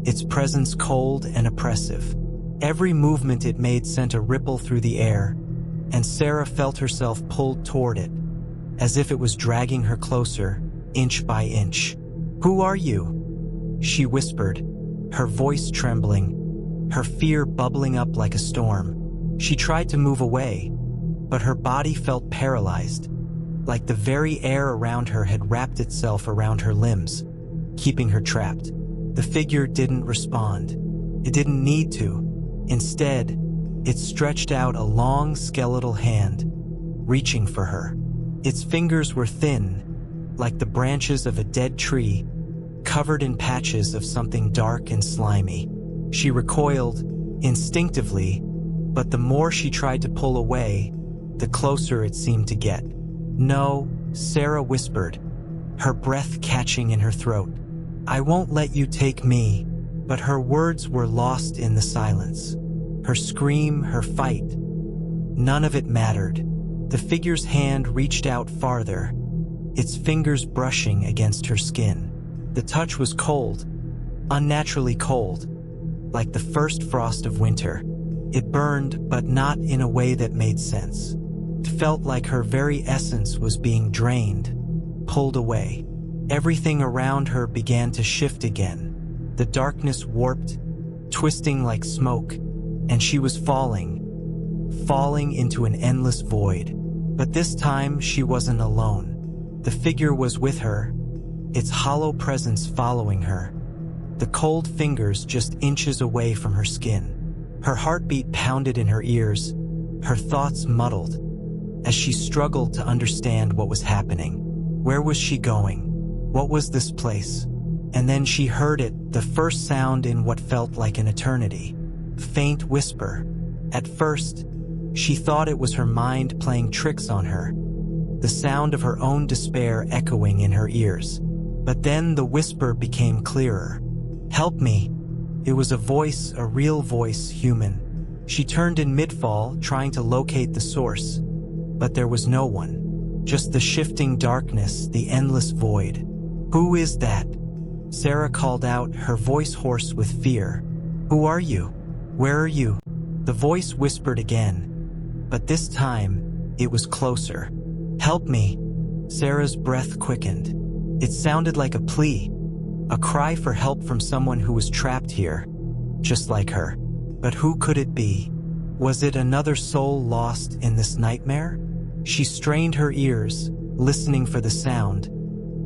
its presence cold and oppressive. Every movement it made sent a ripple through the air, and Sarah felt herself pulled toward it, as if it was dragging her closer, inch by inch. "Who are you?" she whispered, her voice trembling, her fear bubbling up like a storm. She tried to move away, but her body felt paralyzed, like the very air around her had wrapped itself around her limbs, keeping her trapped. The figure didn't respond. It didn't need to. Instead, it stretched out a long skeletal hand, reaching for her. Its fingers were thin, like the branches of a dead tree, covered in patches of something dark and slimy. She recoiled, instinctively, but the more she tried to pull away, the closer it seemed to get. "No," Sarah whispered, her breath catching in her throat. "I won't let you take me." But her words were lost in the silence. Her scream, her fight. None of it mattered. The figure's hand reached out farther, its fingers brushing against her skin. The touch was cold, unnaturally cold, like the first frost of winter. It burned, but not in a way that made sense. It felt like her very essence was being drained, pulled away. Everything around her began to shift again. The darkness warped, twisting like smoke, and she was falling into an endless void. But this time she wasn't alone. The figure was with her, its hollow presence following her, the cold fingers just inches away from her skin. Her heartbeat pounded in her ears, her thoughts muddled, as she struggled to understand what was happening. Where was she going? What was this place? And then she heard it, the first sound in what felt like an eternity. Faint whisper. At first, she thought it was her mind playing tricks on her, the sound of her own despair echoing in her ears. But then the whisper became clearer. "Help me." It was a voice, a real voice, human. She turned in mid-fall, trying to locate the source, but there was no one. Just the shifting darkness, the endless void. "Who is that?" Sarah called out, her voice hoarse with fear. "Who are you? Where are you?" The voice whispered again, but this time, it was closer. "Help me." Sarah's breath quickened. It sounded like a plea, a cry for help from someone who was trapped here, just like her. But who could it be? Was it another soul lost in this nightmare? She strained her ears, listening for the sound,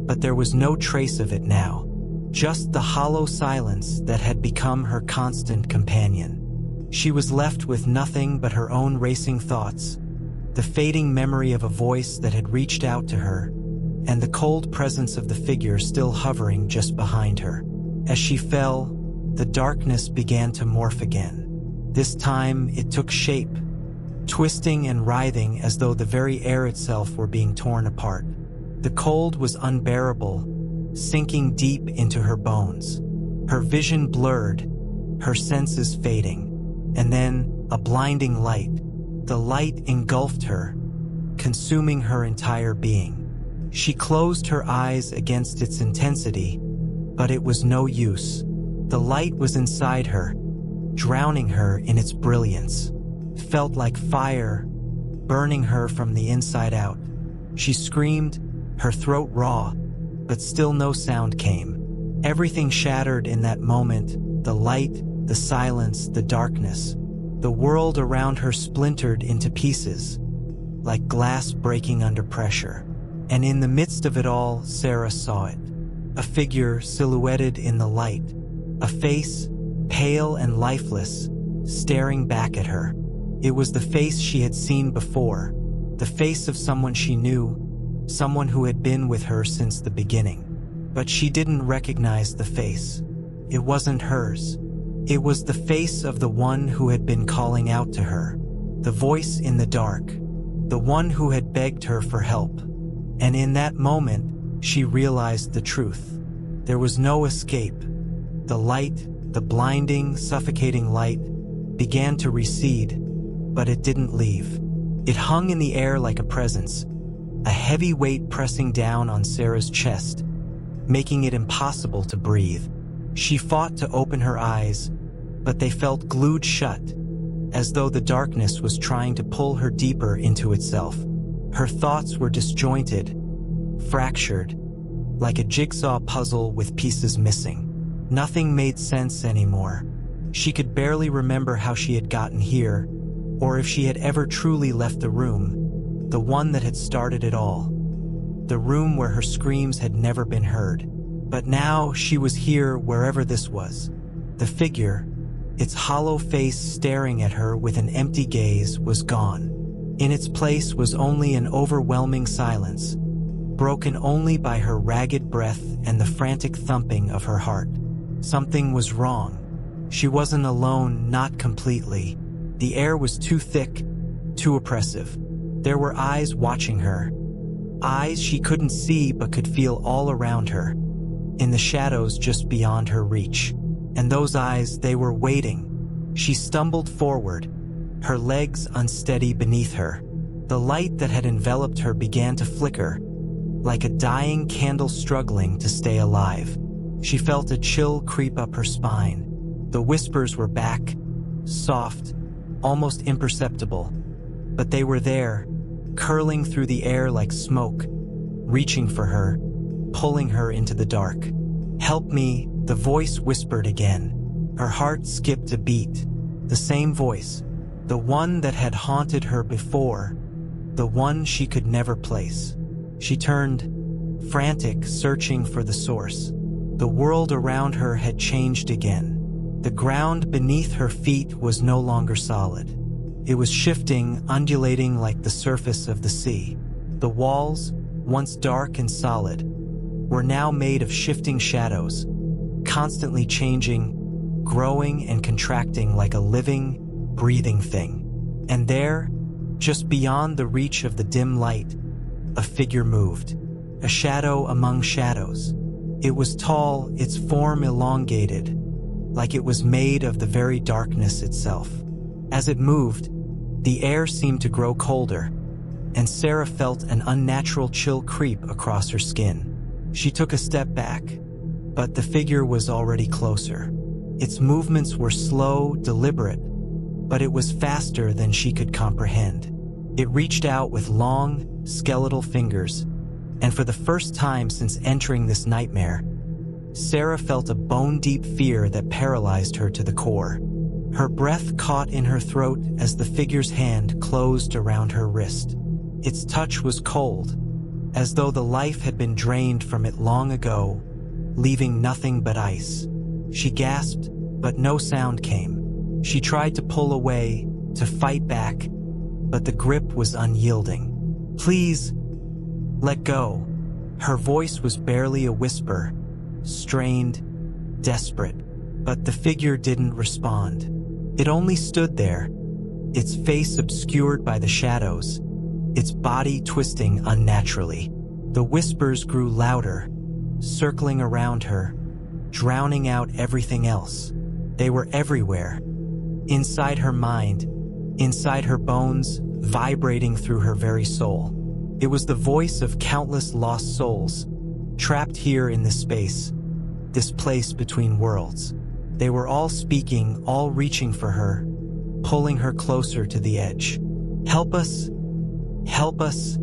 but there was no trace of it now. Just the hollow silence that had become her constant companion. She was left with nothing but her own racing thoughts, the fading memory of a voice that had reached out to her, and the cold presence of the figure still hovering just behind her. As she fell, the darkness began to morph again. This time, it took shape, twisting and writhing as though the very air itself were being torn apart. The cold was unbearable, sinking deep into her bones. Her vision blurred, her senses fading. And then, a blinding light. The light engulfed her, consuming her entire being. She closed her eyes against its intensity, but it was no use. The light was inside her, drowning her in its brilliance. Felt like fire, burning her from the inside out. She screamed, her throat raw, but still no sound came. Everything shattered in that moment, the light, the silence, the darkness. The world around her splintered into pieces, like glass breaking under pressure. And in the midst of it all, Sarah saw it. A figure silhouetted in the light. A face, pale and lifeless, staring back at her. It was the face she had seen before, the face of someone she knew, someone who had been with her since the beginning. But she didn't recognize the face. It wasn't hers. It was the face of the one who had been calling out to her, the voice in the dark, the one who had begged her for help. And in that moment, she realized the truth. There was no escape. The light, the blinding, suffocating light, began to recede, but it didn't leave. It hung in the air like a presence, a heavy weight pressing down on Sarah's chest, making it impossible to breathe. She fought to open her eyes, but they felt glued shut, as though the darkness was trying to pull her deeper into itself. Her thoughts were disjointed, fractured, like a jigsaw puzzle with pieces missing. Nothing made sense anymore. She could barely remember how she had gotten here, or if she had ever truly left the room, the one that had started it all. The room where her screams had never been heard. But now she was here wherever this was. The figure, its hollow face staring at her with an empty gaze, was gone. In its place was only an overwhelming silence, broken only by her ragged breath and the frantic thumping of her heart. Something was wrong. She wasn't alone, not completely. The air was too thick, too oppressive. There were eyes watching her. Eyes she couldn't see but could feel all around her, in the shadows just beyond her reach. And those eyes, they were waiting. She stumbled forward, her legs unsteady beneath her. The light that had enveloped her began to flicker, like a dying candle struggling to stay alive. She felt a chill creep up her spine. The whispers were back, soft, almost imperceptible, but they were there, curling through the air like smoke, reaching for her, pulling her into the dark. "Help me," the voice whispered again. Her heart skipped a beat. The same voice, the one that had haunted her before, the one she could never place. She turned, frantic, searching for the source. The world around her had changed again. The ground beneath her feet was no longer solid. It was shifting, undulating like the surface of the sea. The walls, once dark and solid, were now made of shifting shadows, constantly changing, growing and contracting like a living, breathing thing. And there, just beyond the reach of the dim light, a figure moved, a shadow among shadows. It was tall, its form elongated, like it was made of the very darkness itself. As it moved, the air seemed to grow colder, and Sarah felt an unnatural chill creep across her skin. She took a step back, but the figure was already closer. Its movements were slow, deliberate, but it was faster than she could comprehend. It reached out with long, skeletal fingers, and for the first time since entering this nightmare, Sarah felt a bone-deep fear that paralyzed her to the core. Her breath caught in her throat as the figure's hand closed around her wrist. Its touch was cold, as though the life had been drained from it long ago, leaving nothing but ice. She gasped, but no sound came. She tried to pull away, to fight back, but the grip was unyielding. "Please, let go." Her voice was barely a whisper, strained, desperate, but the figure didn't respond. It only stood there, its face obscured by the shadows, its body twisting unnaturally. The whispers grew louder, circling around her, drowning out everything else. They were everywhere, inside her mind, inside her bones, vibrating through her very soul. It was the voice of countless lost souls, trapped here in this space, this place between worlds. They were all speaking, all reaching for her, pulling her closer to the edge. "Help us! Help us!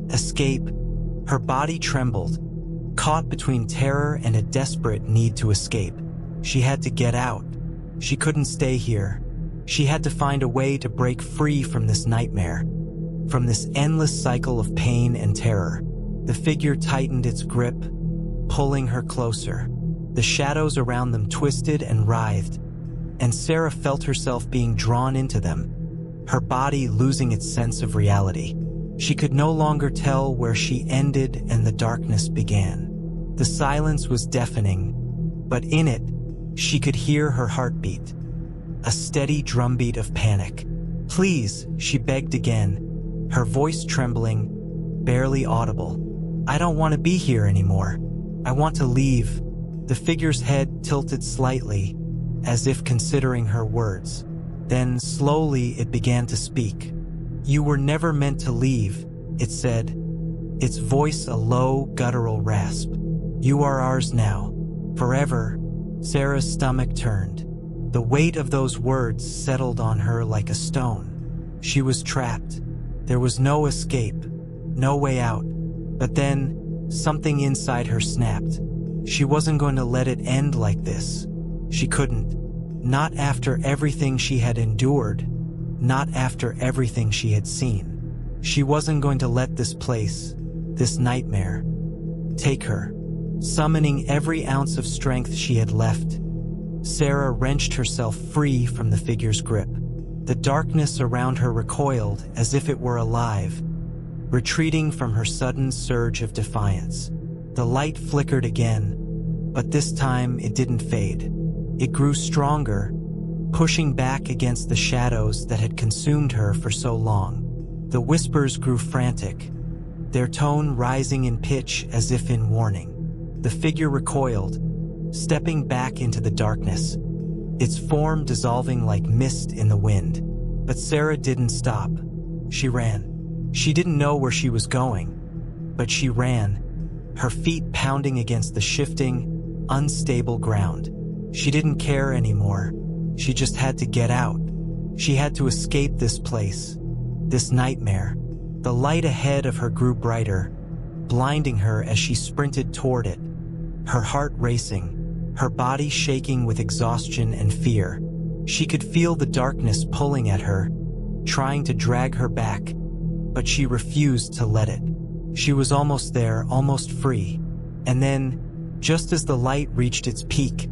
Escape!" Her body trembled, caught between terror and a desperate need to escape. She had to get out. She couldn't stay here. She had to find a way to break free from this nightmare, from this endless cycle of pain and terror. The figure tightened its grip, pulling her closer. The shadows around them twisted and writhed, and Sarah felt herself being drawn into them, her body losing its sense of reality. She could no longer tell where she ended and the darkness began. The silence was deafening, but in it, she could hear her heartbeat, a steady drumbeat of panic. "Please," she begged again, her voice trembling, barely audible. "I don't want to be here anymore. I want to leave." The figure's head tilted slightly, as if considering her words. Then, slowly, it began to speak. "You were never meant to leave," it said, its voice a low, guttural rasp. "You are ours now, forever." Sarah's stomach turned. The weight of those words settled on her like a stone. She was trapped. There was no escape, no way out. But then, something inside her snapped. She wasn't going to let it end like this. She couldn't. Not after everything she had endured. Not after everything she had seen. She wasn't going to let this place, this nightmare, take her. Summoning every ounce of strength she had left, Sarah wrenched herself free from the figure's grip. The darkness around her recoiled as if it were alive, retreating from her sudden surge of defiance. The light flickered again, but this time it didn't fade. It grew stronger, pushing back against the shadows that had consumed her for so long. The whispers grew frantic, their tone rising in pitch as if in warning. The figure recoiled, stepping back into the darkness, its form dissolving like mist in the wind. But Sarah didn't stop. She ran. She didn't know where she was going, but she ran, her feet pounding against the shifting, unstable ground. She didn't care anymore. She just had to get out. She had to escape this place, this nightmare. The light ahead of her grew brighter, blinding her as she sprinted toward it, her heart racing, her body shaking with exhaustion and fear. She could feel the darkness pulling at her, trying to drag her back, but she refused to let it. She was almost there, almost free. And then, just as the light reached its peak,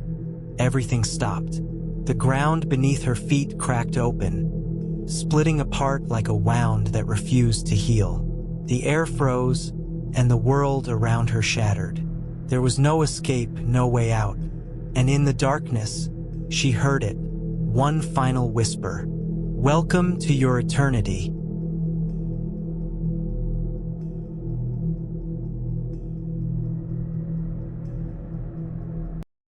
everything stopped. The ground beneath her feet cracked open, splitting apart like a wound that refused to heal. The air froze, and the world around her shattered. There was no escape, no way out. And in the darkness, she heard it, one final whisper. "Welcome to your eternity."